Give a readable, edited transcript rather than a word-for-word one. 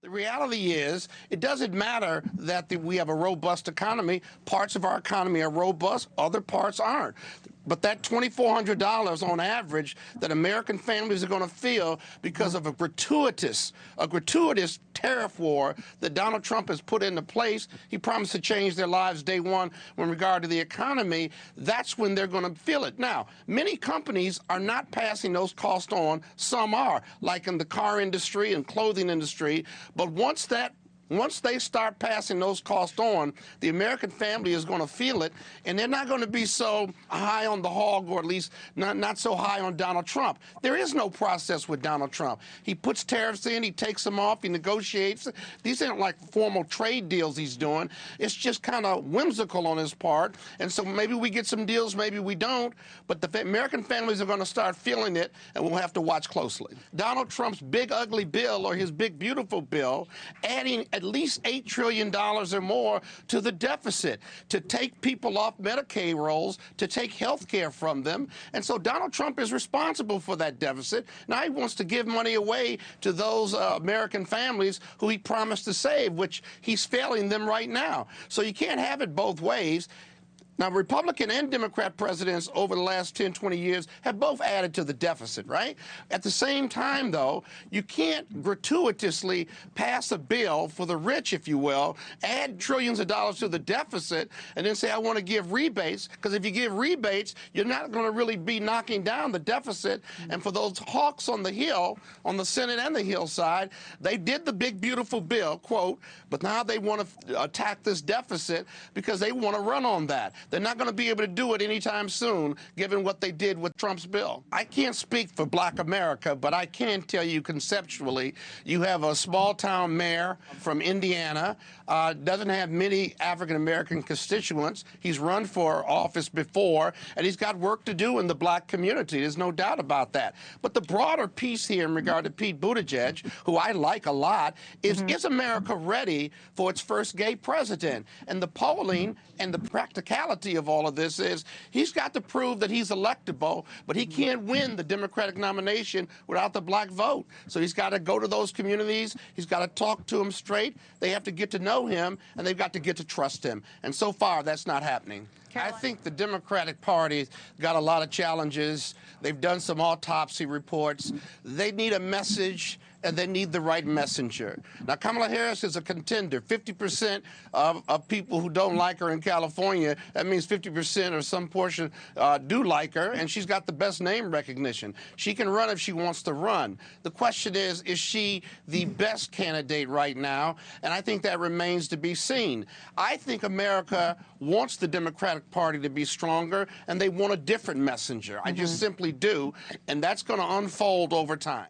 The reality is, it doesn't matter that we have a robust economy. Parts of our economy are robust, other parts aren't. But that $2,400 on average that American families are going to feel because of a gratuitous tariff war that Donald Trump has put into place. He promised to change their lives day one in regard to the economy. That's when they're going to feel it. Now, many companies are not passing those costs on. Some are, like in the car industry and clothing industry. But once they start passing those costs on, the American family is going to feel it, and they're not going to be so high on the hog, or at least not so high on Donald Trump. There is no process with Donald Trump. He puts tariffs in, he takes them off, he negotiates. These aren't like formal trade deals he's doing. It's just kind of whimsical on his part, and so maybe we get some deals, maybe we don't, but the American families are going to start feeling it, and we'll have to watch closely. Donald Trump's big ugly bill, or his big beautiful bill, adding at least $8 trillion or more to the deficit, to take people off Medicaid rolls, to take health care from them. And so Donald Trump is responsible for that deficit. Now he wants to give money away to those American families who he promised to save, which he's failing them right now. So you can't have it both ways. Now, Republican and Democrat presidents over the last 10, 20 years have both added to the deficit, right? At the same time, though, you can't gratuitously pass a bill for the rich, if you will, add trillions of dollars to the deficit, and then say, I want to give rebates, because if you give rebates, you're not going to really be knocking down the deficit. And for those hawks on the Hill, on the Senate and the Hill side, they did the big, beautiful bill, quote, but now they want to attack this deficit because they want to run on that. They're not going to be able to do it anytime soon, given what they did with Trump's bill. I can't speak for Black America, but I can tell you conceptually, you have a small-town mayor from Indiana, doesn't have many African-American constituents. He's run for office before, and he's got work to do in the Black community. There's no doubt about that. But the broader piece here in regard to Pete Buttigieg, who I like a lot, is America ready for its first gay president? And the polling and the practicality of all of this is he's got to prove that he's electable, but he can't win the Democratic nomination without the Black vote. So he's got to go to those communities. He's got to talk to them straight. They have to get to know him, and they've got to get to trust him. And so far, that's not happening. I think the Democratic Party's got a lot of challenges. They've done some autopsy reports. They need a message, and they need the right messenger. Now, Kamala Harris is a contender. 50% of people who don't like her in California, that means 50% or some portion do like her, and she's got the best name recognition. She can run if she wants to run. The question is she the best candidate right now? And I think that remains to be seen. I think America wants the Democratic Party to be stronger, and they want a different messenger. I just simply do, and that's going to unfold over time.